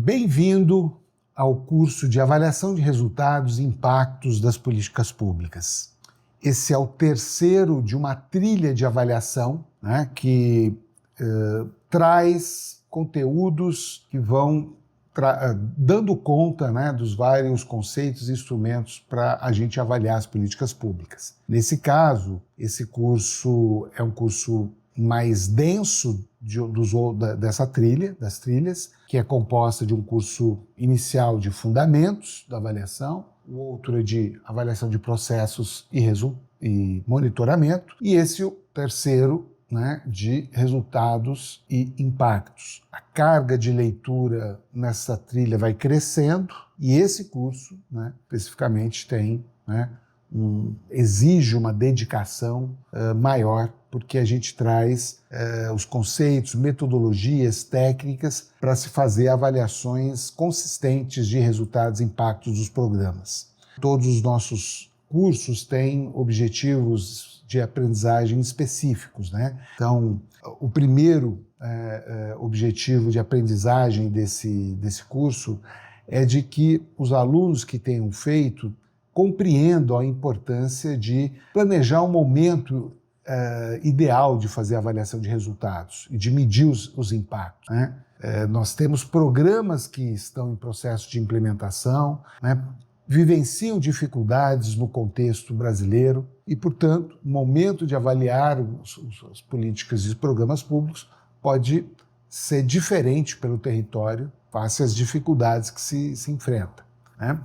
Bem-vindo ao curso de Avaliação de Resultados e Impactos das Políticas Públicas. Esse é o terceiro de uma trilha de avaliação, né, que traz conteúdos que vão dando conta, né, dos vários conceitos e instrumentos para a gente avaliar as políticas públicas. Nesse caso, esse curso é um curso mais denso das trilhas, que é composta de um curso inicial de fundamentos da avaliação, o outro é de avaliação de processos e monitoramento, e esse o terceiro, né, de resultados e impactos. A carga de leitura nessa trilha vai crescendo e esse curso, né, especificamente tem, né, exige uma dedicação maior, porque a gente traz os conceitos, metodologias, técnicas para se fazer avaliações consistentes de resultados e impactos dos programas. Todos os nossos cursos têm objetivos de aprendizagem específicos, né? Então, o primeiro objetivo de aprendizagem desse curso é de que os alunos que tenham feito compreendam a importância de planejar um momento ideal de fazer a avaliação de resultados e de medir os impactos, né? Nós temos programas que estão em processo de implementação, né, vivenciam dificuldades no contexto brasileiro e, portanto, o momento de avaliar as políticas e os programas públicos pode ser diferente pelo território face às dificuldades que se enfrenta, né?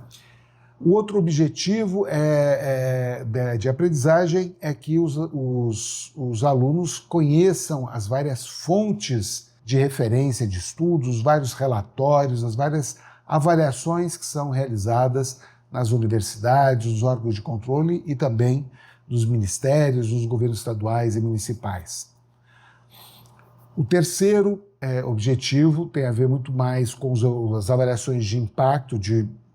O outro objetivo de aprendizagem é que os alunos conheçam as várias fontes de referência de estudos, os vários relatórios, as várias avaliações que são realizadas nas universidades, nos órgãos de controle e também dos ministérios, dos governos estaduais e municipais. O terceiro objetivo tem a ver muito mais com as avaliações de impacto,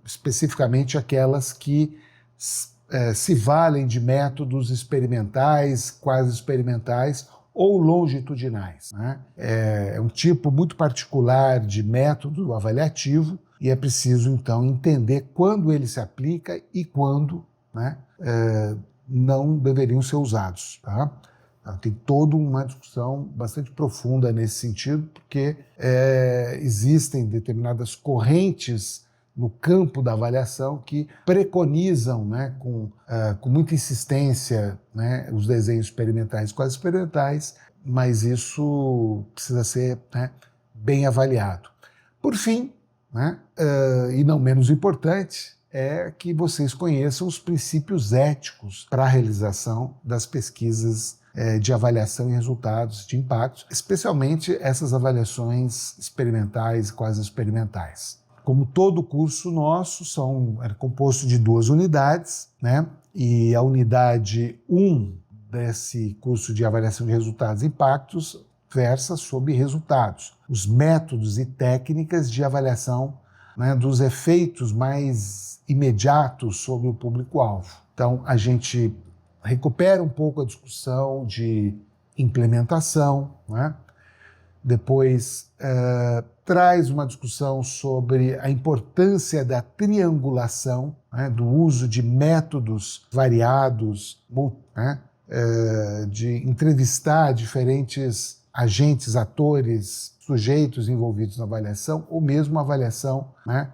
especificamente aquelas que se valem de métodos experimentais, quase experimentais ou longitudinais, né? É um tipo muito particular de método avaliativo e é preciso, então, entender quando ele se aplica e quando, né, não deveriam ser usados, tá? Tem toda uma discussão bastante profunda nesse sentido, porque existem determinadas correntes no campo da avaliação que preconizam, né, com muita insistência, né, os desenhos experimentais quase experimentais, mas isso precisa ser, né, bem avaliado. Por fim, né, e não menos importante, é que vocês conheçam os princípios éticos para a realização das pesquisas de avaliação e resultados de impactos, especialmente essas avaliações experimentais e quase experimentais. Como todo curso nosso, é composto de 2 unidades, né? E a unidade 1 desse curso de avaliação de resultados e impactos versa sobre resultados, os métodos e técnicas de avaliação, né, dos efeitos mais imediatos sobre o público-alvo. Então, a gente recupera um pouco a discussão de implementação, né? Depois traz uma discussão sobre a importância da triangulação, né, do uso de métodos variados, né, de entrevistar diferentes agentes, atores, sujeitos envolvidos na avaliação, ou mesmo avaliação, né,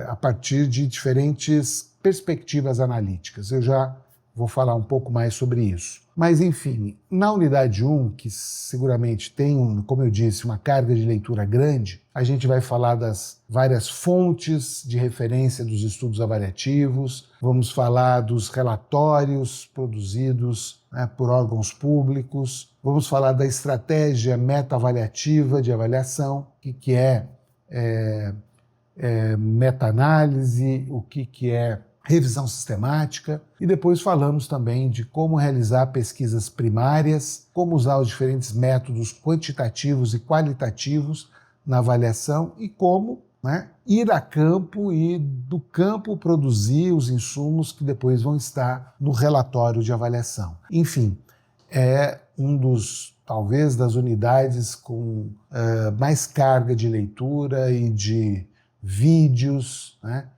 a partir de diferentes perspectivas analíticas. Eu já vou falar um pouco mais sobre isso. Mas, enfim, na unidade 1, que seguramente tem, como eu disse, uma carga de leitura grande, a gente vai falar das várias fontes de referência dos estudos avaliativos, vamos falar dos relatórios produzidos, né, por órgãos públicos, vamos falar da estratégia meta-avaliativa de avaliação, o que é meta-análise, o que é revisão sistemática, e depois falamos também de como realizar pesquisas primárias, como usar os diferentes métodos quantitativos e qualitativos na avaliação e como, né, ir a campo e do campo produzir os insumos que depois vão estar no relatório de avaliação. Enfim, é um dos talvez das unidades com mais carga de leitura e de vídeos, né,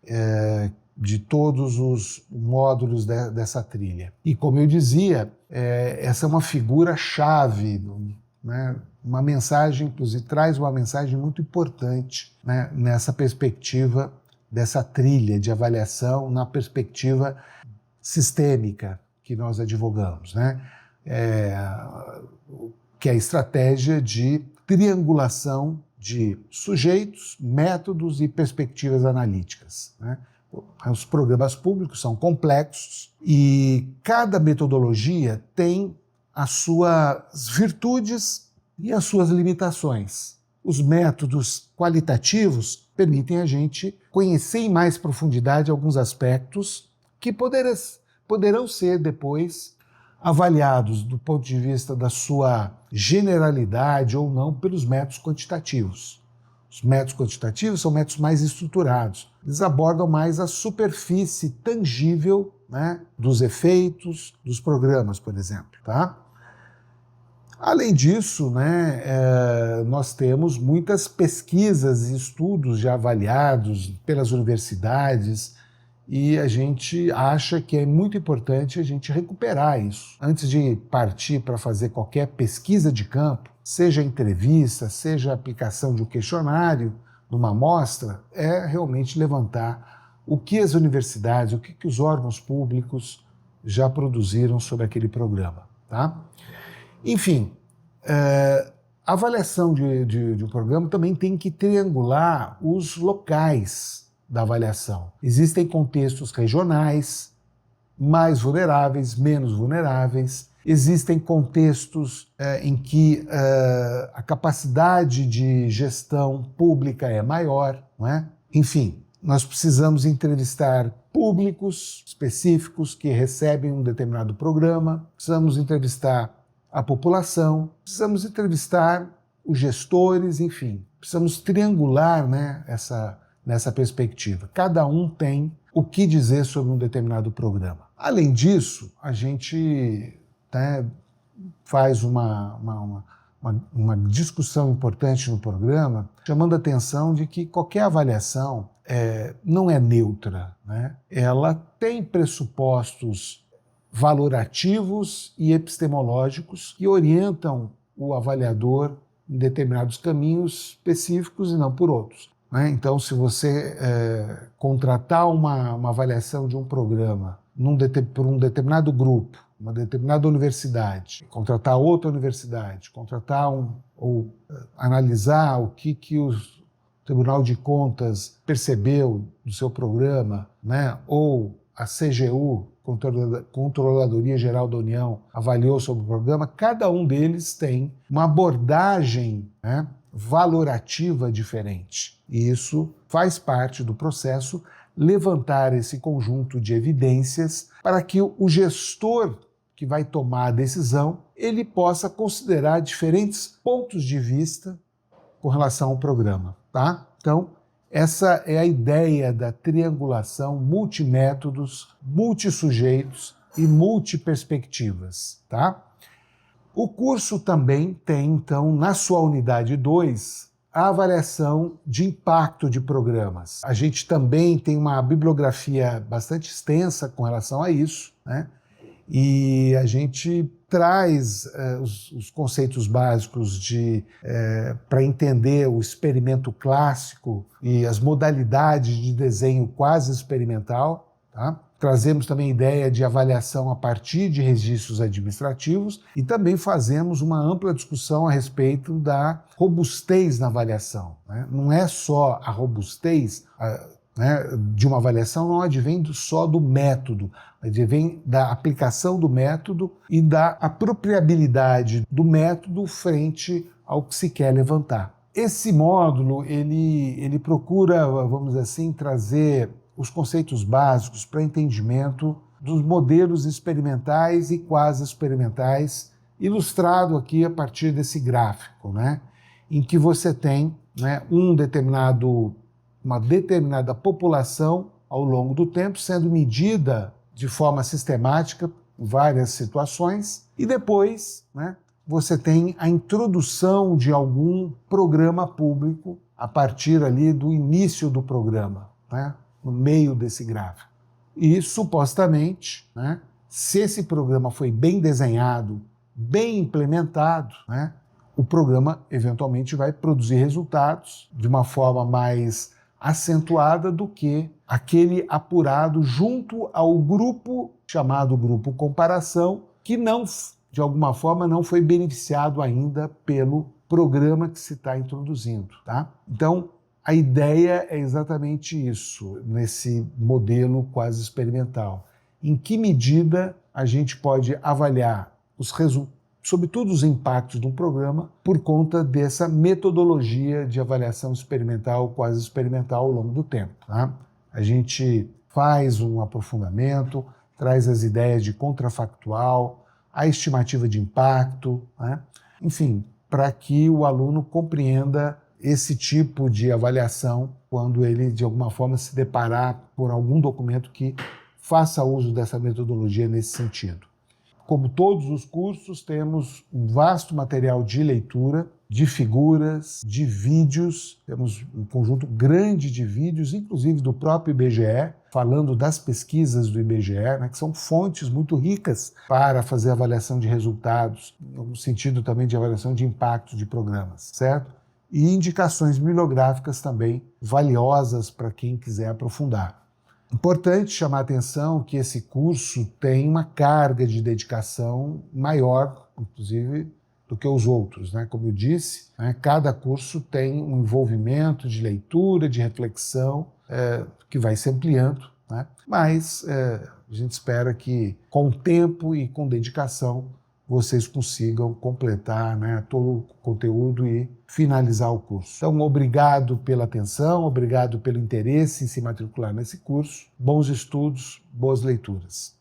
de todos os módulos dessa trilha. E como eu dizia, essa é uma figura-chave, né, uma mensagem, inclusive traz uma mensagem muito importante, né, nessa perspectiva dessa trilha de avaliação, na perspectiva sistêmica que nós advogamos, né? Que é a estratégia de triangulação de sujeitos, métodos e perspectivas analíticas, né? Os programas públicos são complexos e cada metodologia tem as suas virtudes e as suas limitações. Os métodos qualitativos permitem a gente conhecer em mais profundidade alguns aspectos que poderão ser depois avaliados do ponto de vista da sua generalidade ou não pelos métodos quantitativos. Os métodos quantitativos são métodos mais estruturados. Eles abordam mais a superfície tangível, né, dos efeitos dos programas, por exemplo. Tá? Além disso, né, nós temos muitas pesquisas e estudos já avaliados pelas universidades e a gente acha que é muito importante a gente recuperar isso. Antes de partir para fazer qualquer pesquisa de campo, seja entrevista, seja aplicação de um questionário, numa amostra, é realmente levantar o que as universidades, o que os órgãos públicos já produziram sobre aquele programa. Tá? Enfim, a avaliação de um programa também tem que triangular os locais da avaliação. Existem contextos regionais, mais vulneráveis, menos vulneráveis. Existem contextos em que a capacidade de gestão pública é maior, não é? Enfim, nós precisamos entrevistar públicos específicos que recebem um determinado programa, precisamos entrevistar a população, precisamos entrevistar os gestores, enfim, precisamos triangular, né, nessa perspectiva. Cada um tem o que dizer sobre um determinado programa. Além disso, a gente, né, faz uma discussão importante no programa, chamando a atenção de que qualquer avaliação não é neutra, né? Ela tem pressupostos valorativos e epistemológicos que orientam o avaliador em determinados caminhos específicos e não por outros. Né? Então, se você contratar uma avaliação de um programa por um determinado grupo, uma determinada universidade, contratar outra universidade, ou analisar o que o Tribunal de Contas percebeu do seu programa, né? Ou a CGU, Controladoria Geral da União, avaliou sobre o programa, cada um deles tem uma abordagem, né, valorativa diferente. E isso faz parte do processo levantar esse conjunto de evidências para que o gestor que vai tomar a decisão, ele possa considerar diferentes pontos de vista com relação ao programa. Tá? Então, essa é a ideia da triangulação multimétodos, multissujeitos e multiperspectivas. Tá? O curso também tem, então, na sua unidade 2, a avaliação de impacto de programas. A gente também tem uma bibliografia bastante extensa com relação a isso, né? E a gente traz os conceitos básicos para entender o experimento clássico e as modalidades de desenho quase experimental. Tá? Trazemos também a ideia de avaliação a partir de registros administrativos e também fazemos uma ampla discussão a respeito da robustez na avaliação. Né? Não é só a robustez de uma avaliação, não advém só do método, advém da aplicação do método e da apropriabilidade do método frente ao que se quer levantar. Esse módulo, ele procura, vamos dizer assim, trazer os conceitos básicos para entendimento dos modelos experimentais e quase experimentais, ilustrado aqui a partir desse gráfico, né, em que você tem, né, uma determinada população ao longo do tempo sendo medida de forma sistemática em várias situações e depois, né, você tem a introdução de algum programa público a partir ali do início do programa, né? No meio desse gráfico. E, supostamente, né, se esse programa foi bem desenhado, bem implementado, né, o programa eventualmente vai produzir resultados de uma forma mais acentuada do que aquele apurado junto ao grupo chamado grupo comparação, que não, de alguma forma, não foi beneficiado ainda pelo programa que se está introduzindo, tá? Então, a ideia é exatamente isso, nesse modelo quase experimental. Em que medida a gente pode avaliar os resultados, sobretudo os impactos de um programa, por conta dessa metodologia de avaliação experimental, quase experimental ao longo do tempo, tá? A gente faz um aprofundamento, traz as ideias de contrafactual, a estimativa de impacto, né? Enfim, para que o aluno compreenda esse tipo de avaliação quando ele, de alguma forma, se deparar por algum documento que faça uso dessa metodologia nesse sentido. Como todos os cursos, temos um vasto material de leitura, de figuras, de vídeos, temos um conjunto grande de vídeos, inclusive do próprio IBGE, falando das pesquisas do IBGE, né, que são fontes muito ricas para fazer avaliação de resultados, no sentido também de avaliação de impacto de programas, certo? E indicações bibliográficas também valiosas para quem quiser aprofundar. Importante chamar a atenção que esse curso tem uma carga de dedicação maior, inclusive, do que os outros, né? Como eu disse, né, cada curso tem um envolvimento de leitura, de reflexão, que vai se ampliando, né? Mas a gente espera que, com tempo e com dedicação, vocês consigam completar, né, todo o conteúdo e finalizar o curso. Então, obrigado pela atenção, obrigado pelo interesse em se matricular nesse curso. Bons estudos, boas leituras.